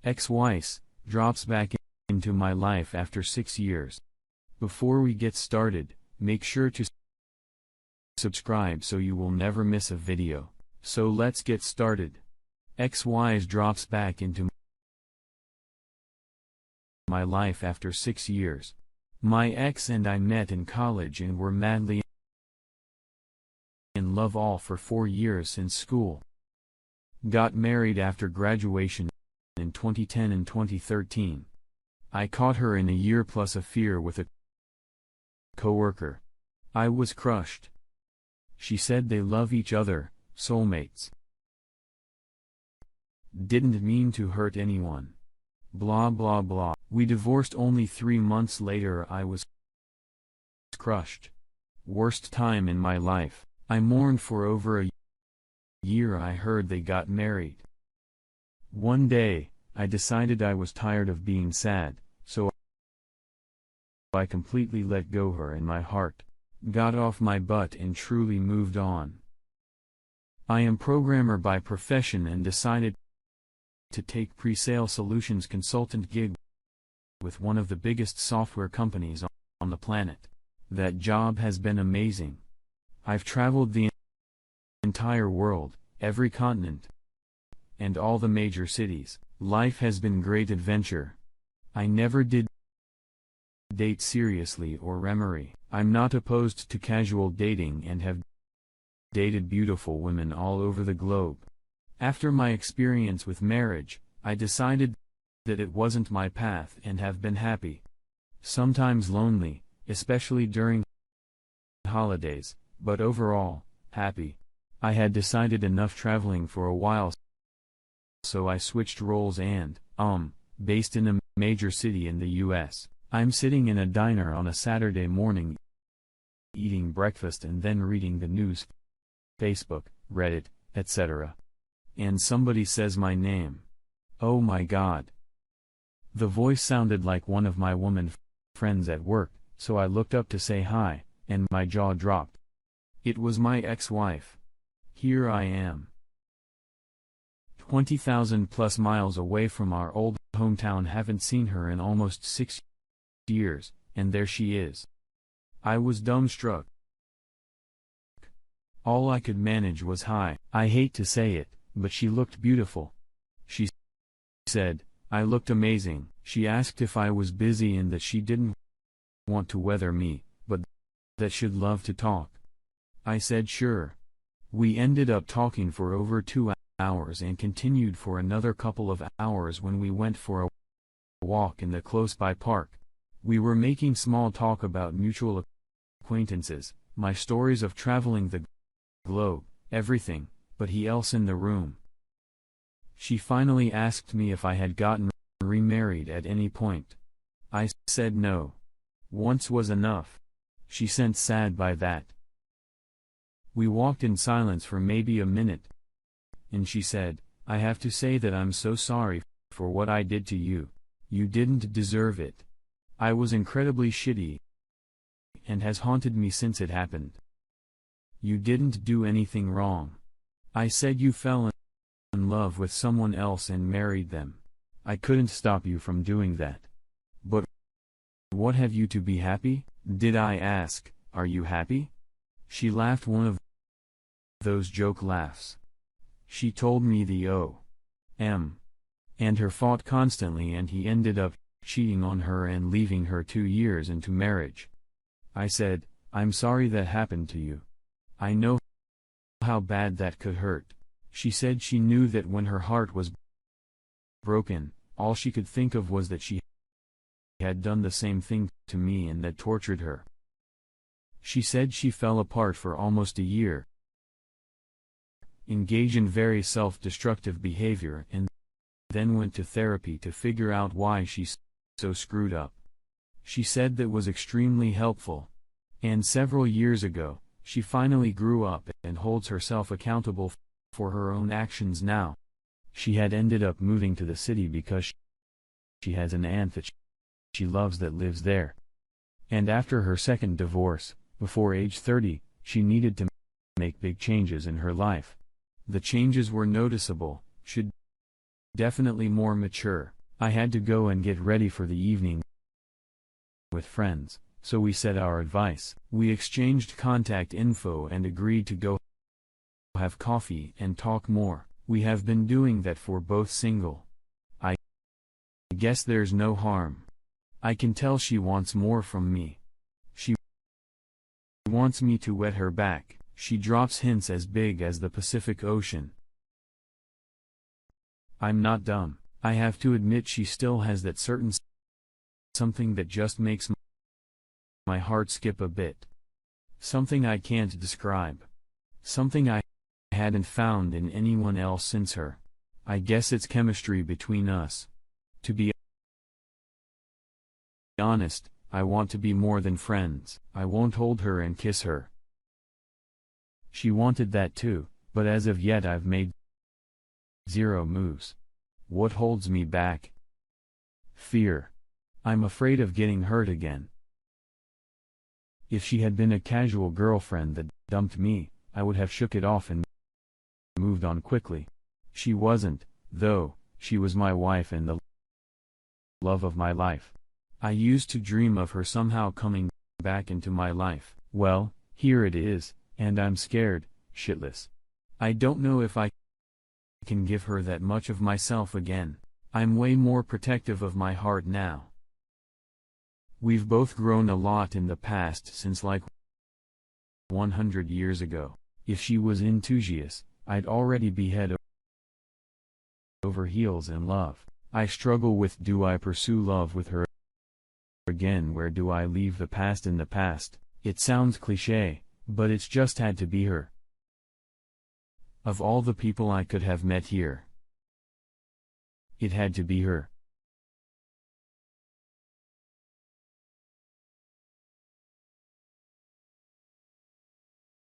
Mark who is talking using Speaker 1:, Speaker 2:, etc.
Speaker 1: Ex-wife drops back into my life after 6 years. Before we get started, make sure to subscribe so you will never miss a video. So let's get started. Ex-wife drops back into my life after 6 years. My ex and I met in college and were madly in love all for 4 years since school. Got married after graduation in 2010 and 2013. I caught her in a year-plus affair with a coworker. I was crushed. She said they love each other, soulmates. Didn't mean to hurt anyone. Blah blah blah. We divorced only 3 months later. I was crushed. Worst time in my life. I mourned for over a year. I heard they got married. One day, I decided I was tired of being sad, so I completely let go her in my heart, got off my butt and truly moved on. I am programmer by profession and decided to take pre-sale solutions consultant gig with one of the biggest software companies on the planet. That job has been amazing. I've traveled the entire world, every continent, and all the major cities. Life has been great adventure. I never did date seriously or remarry. I'm not opposed to casual dating and have dated beautiful women all over the globe. After my experience with marriage, I decided that it wasn't my path and have been happy. Sometimes lonely, especially during holidays, but overall, happy. I had decided enough traveling for a while, so I switched roles and, based in a major city in the US. I'm sitting in a diner on a Saturday morning, eating breakfast and then reading the news, Facebook, Reddit, etc. And somebody says my name. Oh my God. The voice sounded like one of my woman friends at work, so I looked up to say hi, and my jaw dropped. It was my ex-wife. Here I am, 20,000 plus miles away from our old hometown, haven't seen her in almost 6 years, and there she is. I was dumbstruck. All I could manage was hi. I hate to say it, but she looked beautiful. She said, I looked amazing. She asked if I was busy and that she didn't want to weather me, but that she'd love to talk. I said sure. We ended up talking for over 2 hours and continued for another couple of hours when we went for a walk in the close-by park. We were making small talk about mutual acquaintances, my stories of traveling the globe, everything, but he else in the room. She finally asked me if I had gotten remarried at any point. I said no. Once was enough. She sent sad by that. We walked in silence for maybe a minute, and she said, I have to say that I'm so sorry for what I did to you. You didn't deserve it. I was incredibly shitty and has haunted me since it happened. You didn't do anything wrong. I said you fell in love with someone else and married them. I couldn't stop you from doing that. But what have you to be happy? Did I ask, are you happy? She laughed one of those joke laughs. She told me the O.M. and her fought constantly and he ended up cheating on her and leaving her 2 years into marriage. I said, I'm sorry that happened to you. I know how bad that could hurt. She said she knew that when her heart was broken, all she could think of was that she had done the same thing to me and that tortured her. She said she fell apart for almost a year, engaged in very self-destructive behavior and then went to therapy to figure out why she's so screwed up. She said that was extremely helpful. And several years ago, she finally grew up and holds herself accountable for her own actions now. She had ended up moving to the city because she has an aunt that she loves that lives there. And after her second divorce, before age 30, she needed to make big changes in her life. The changes were noticeable, definitely more mature. I had to go and get ready for the evening with friends, so we said our advice. We exchanged contact info and agreed to go have coffee and talk more. We have been doing that for both single. I guess there's no harm. I can tell she wants more from me. She wants me to wet her back. She drops hints as big as the Pacific Ocean. I'm not dumb. I have to admit she still has that certain something that just makes my heart skip a bit. Something I can't describe. Something I hadn't found in anyone else since her. I guess it's chemistry between us. To be honest, I want to be more than friends. I won't hold her and kiss her. She wanted that too, but as of yet I've made 0 moves. What holds me back? Fear. I'm afraid of getting hurt again. If she had been a casual girlfriend that dumped me, I would have shook it off and moved on quickly. She wasn't, though. She was my wife and the love of my life. I used to dream of her somehow coming back into my life. Well, here it is, and I'm scared, shitless. I don't know if I can give her that much of myself again. I'm way more protective of my heart now. We've both grown a lot in the past since like 100 years ago. If she was enthusiast, I'd already be head over heels in love. I struggle with, do I pursue love with her again? Where do I leave the past in the past? It sounds cliché, but it's just had to be her. Of all the people I could have met here, it had to be her.